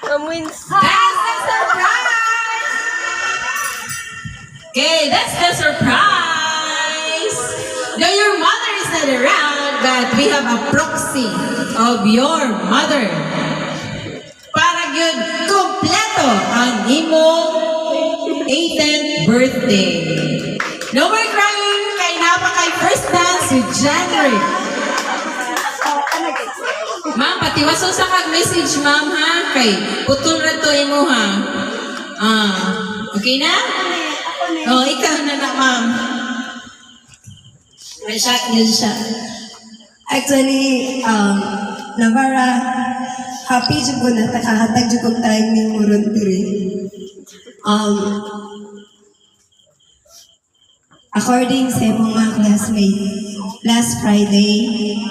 Amoy That's the surprise! Okay, that's the surprise! Though your mother is not around, but we have a proxy of your mother. Para yun, kompleto ang imong 18th birthday. No more crying, kay napa kay first dance with January. Ma'am, patiwaso sa kag-message, ma'am, ha? Kay, putol na to imo, ha? Okay na? Oh, ikaw na na, ma'am. Ma-shock yun siya. Actually, Navara, happy dyan ko na nakahatag dyan kong time ni Muron diri. According sa mga classmates, last Friday,